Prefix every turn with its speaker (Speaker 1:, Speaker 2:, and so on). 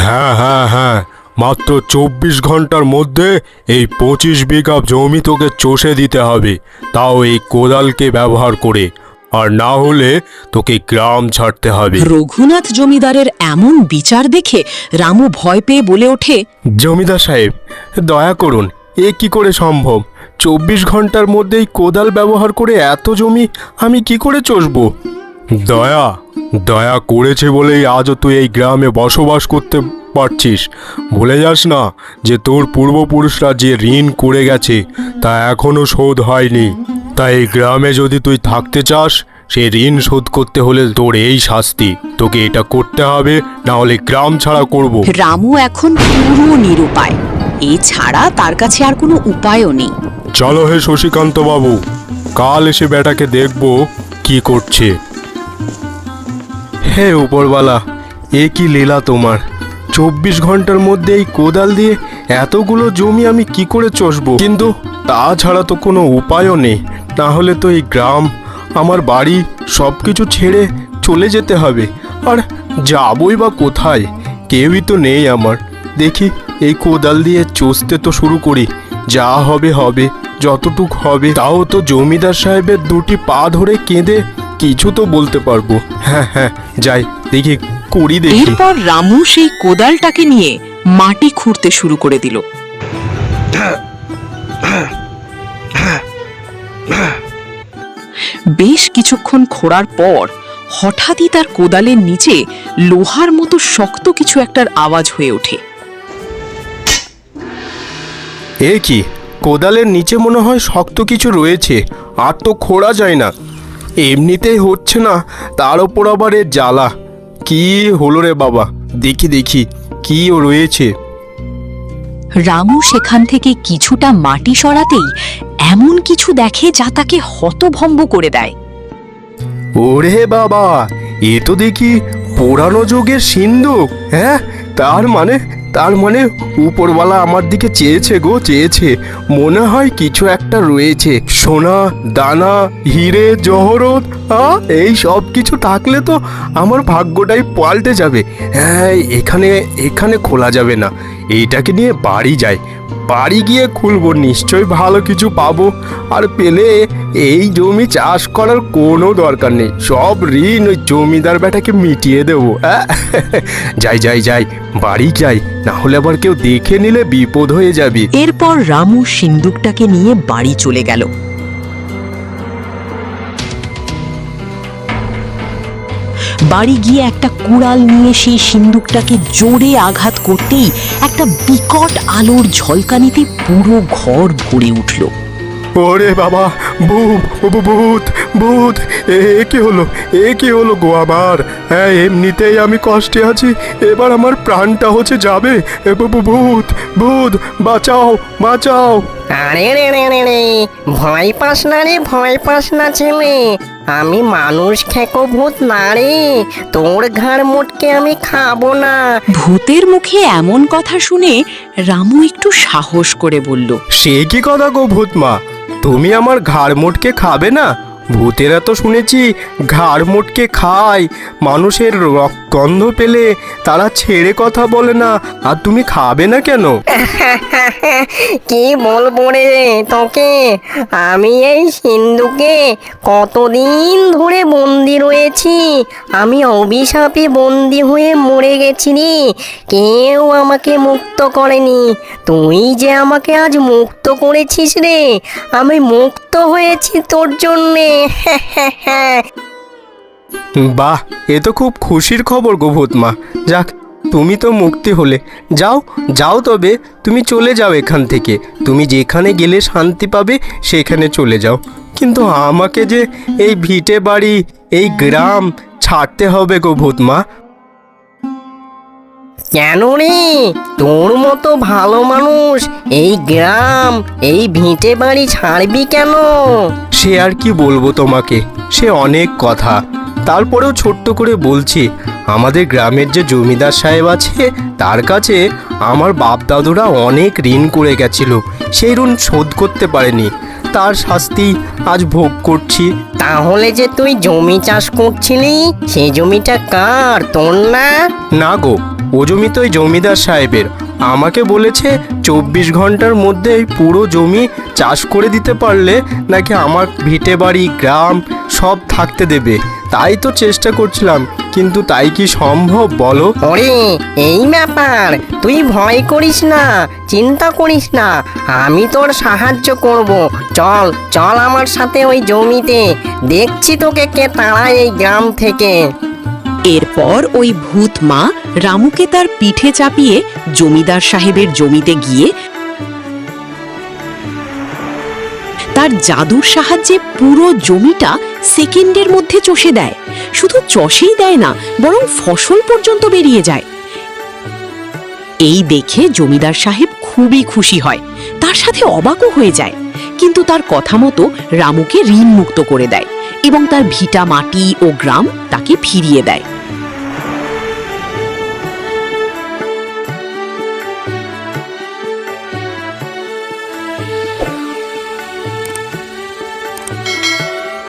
Speaker 1: হ্যাঁ হ্যাঁ হ্যাঁ, মাত্র 24 ঘন্টার মধ্যে এই 25 বিঘা জমি তোকে চষে দিতে হবে, তাও এই কোদালকে ব্যবহার করে। আর না হলে তোকে গ্রাম ছাড়তে হবে।
Speaker 2: রঘুনাথ জমিদারের এমন বিচার দেখে রামু ভয় পেয়ে বলে ওঠে,
Speaker 1: জমিদার সাহেব, দয়া করুন, এ কি করে সম্ভব? 24 ঘন্টার মধ্যেই কোদাল ব্যবহার করে এত জমি আমি কি করে চষবো? দয়া দয়া করেছে বলেই আজও তুই এই গ্রামে বসবাস করতে পারছিস। ভুলে যাস না যে তোর পূর্বপুরুষরা যে ঋণ করে গেছে তা এখনো শোধ হয়নি। তাই এই গ্রামে যদি তুই থাকতে চাস, সেই ঋণ শোধ করতে হলে তোর এই শাস্তি। তোকে এটা করতে হবে, না হলে গ্রাম ছাড়া করব।
Speaker 2: রামু এখন পুরো নিরুপায়, এছাড়া তার কাছে আর কোনো উপায়ও নেই।
Speaker 1: চলো হে শশীকান্ত বাবু, কাল এসে বেটাকে দেখব কি করছে। হে উপরওয়ালা, এ কি লীলা তোমার! 24 ঘন্টার মধ্যে এই কোদাল দিয়ে এতগুলো জমি আমি কি করে চষবো? কিন্তু তাছাড়া তো কোনো উপায়ও নেই। না হলে তো এই গ্রাম, আমার বাড়ি সব কিছু ছেড়ে চলে যেতে হবে। আর যাবই বা কোথায়? কেউই তো নেই আমার। দেখি এই কোদাল দিয়ে চষতে তো শুরু করি, যা হবে হবে, যতটুক হবে। তাও তো জমিদার সাহেবের দুটি পা ধরে কেঁদে কিছু তো বলতে পারবো। হ্যাঁ হ্যাঁ, যাই দেখি, করি দেখি।
Speaker 2: এরপর রামু সেই কোদালটাকে নিয়ে মাটি খুঁড়তে শুরু করে দিল। বেশ কিছুক্ষণ খোঁড়ার পর হঠাৎই তার কোদালের নিচে লোহার মতো শক্ত কিছু একটার আওয়াজ হয়ে ওঠে।
Speaker 1: এ কি, কোদালের নিচে মনে হয় শক্ত কিছু রয়েছে, আর তো খোঁড়া যায় না। এমনিতেই হচ্ছে না, তার ওপর আবার এর জ্বালা। কি হলো রে বাবা, দেখি দেখি কি রয়েছে।
Speaker 2: রামু সেখান থেকে কিছুটা মাটি সরাতেই এমন কিছু দেখে যা তাকে হতভম্ব করে দেয়।
Speaker 1: ওরে বাবা, এ তো দেখি পুরানো যুগের সিন্ধুক। হ্যাঁ, তার মানে উপরওয়ালা আমার দিকে চেয়েছে গো, চেয়েছে। মনে হয় কিছু একটা রয়েছে, সোনা দানা, হিরে জহরত। এই সব কিছু থাকলে তো আমার ভাগ্যটাই পাল্টে যাবে। হ্যাঁ, এখানে খোলা যাবে না। এইটাকে নিয়ে বাড়ি যাই, বাড়ি গিয়ে খুলবো, নিশ্চয়ই ভালো কিছু পাবো। আর পেলে এই জমি চাষ করার কোনো দরকার নেই, সব ঋণ ওই জমিদার বেটাকে মিটিয়ে দেবো। যাই যাই যাই, বাড়ি যাই, না হলে আবার কেউ দেখে নিলে বিপদ হয়ে যাবে।
Speaker 2: এরপর রামু সিন্দুকটাকে নিয়ে বাড়ি চলে গেল। বাড়ি গিয়ে একটা কুড়াল নিয়ে সেই সিন্দুকটাকে জোরে আঘাত করতেই একটা বিকট আলোর ঝলকানিতে পুরো ঘর ভরে উঠল।
Speaker 1: ওরে বাবা, ভূত ভূত! এ কি হলো গো আমার? হ্যাঁ, এমনিতেই আমি কষ্টে আছি, এবার আমার প্রাণটা হচ্ছে যাবে। ভূত ভূত, বাঁচাও বাঁচাও!
Speaker 3: আরে রে রে রে রে, ভয় পাস না রে, ভয় পাস না ছেলে। আমি মানুষ খেকো ভূত না রে, তোর ঘাড় মোটকে আমি খাবো না।
Speaker 2: ভূতের মুখে এমন কথা শুনে রামু একটু সাহস করে বলল,
Speaker 1: সে কি কথা গো ভূতমা, তুমি আমার ঘাড় মোটকে খাবে না? ভূতেরা তো শুনেছি ঘাড় মোটকে খায়, মানুষের গন্ধ পেলে তারা ছেড়ে কথা বলে না। আর তুমি খাবে না কেন?
Speaker 3: কি বলবো রে তোকে, আমি এই সিন্ধুকে কতদিন ধরে বন্দি রয়েছি। আমি অভিশাপে বন্দি হয়ে মরে গেছি রে, কেউ আমাকে মুক্ত করেনি। তুই যে আমাকে আজ মুক্ত করেছিস রে, আমি মুক্ত হয়েছি তোর জন্যে।
Speaker 1: বাহ, এ তো খুব খুশির খবর গো ভূতমা। যাক, তুমি তো মুক্তি হলে। যাও যাও, তবে তুমি চলে যাও এখান থেকে। তুমি যেখানে গেলে শান্তি পাবে সেখানে চলে যাও। কিন্তু আমাকে যে এই ভিটে বাড়ি, এই গ্রাম ছাড়তে হবে গো ভূতমা।
Speaker 3: কেন রে, তোর মতো ভালো মানুষ এই গ্রাম, এই ভিটে বাড়ি ছাড়বি কেন?
Speaker 1: সে আর কি বলবো তোমাকে, সে অনেক কথা। তারপরেও ছোট্ট করে বলছি, আমাদের গ্রামের যে জমিদার সাহেব আছে, তার কাছে আমার বাপ দাদুরা অনেক ঋণ করে গেছিল, সেই ঋণ শোধ করতে পারেনি। তার শাস্তি আজ ভোগ করছি।
Speaker 3: তাহলে যে তুই জমি চাষ করছিলি, সেই জমিটা কার, তোর না?
Speaker 1: না গো, ও জমি তো ওই জমিদার সাহেবের। আমাকে বলেছে 24 ঘন্টার মধ্যে এই পুরো জমি চাষ করে দিতে পারলে নাকি আমার ভিটে বাড়ি গ্রাম সব থাকতে দেবে। তাই তো চেষ্টা করছিলাম, কিন্তু তাই কি সম্ভব বলো?
Speaker 3: ওরে এই ব্যাপার, তুই ভয় করিস না, চিন্তা করিস না, আমি তোর সাহায্য করব। চল চল আমার সাথে ওই জমিতে, দেখছি তোকে কে তাড়ায় এই গ্রাম থেকে।
Speaker 2: এরপর ওই ভূত মা রামুকে তার পিঠে চাপিয়ে জমিদার সাহেবের জমিতে গিয়ে তার জাদুর সাহায্যে পুরো জমিটা সেকেন্ডের মধ্যে চষে দেয়। শুধু চষেই দেয় না, বরং ফসল পর্যন্ত বেরিয়ে যায়। এই দেখে জমিদার সাহেব খুবই খুশি হয়, তার সাথে অবাকও হয়ে যায়। কিন্তু তার কথা মতো রামুকে ঋণ মুক্ত করে দেয় এবং তার ভিটা মাটি ও গ্রাম তাকে ফিরিয়ে দেয়।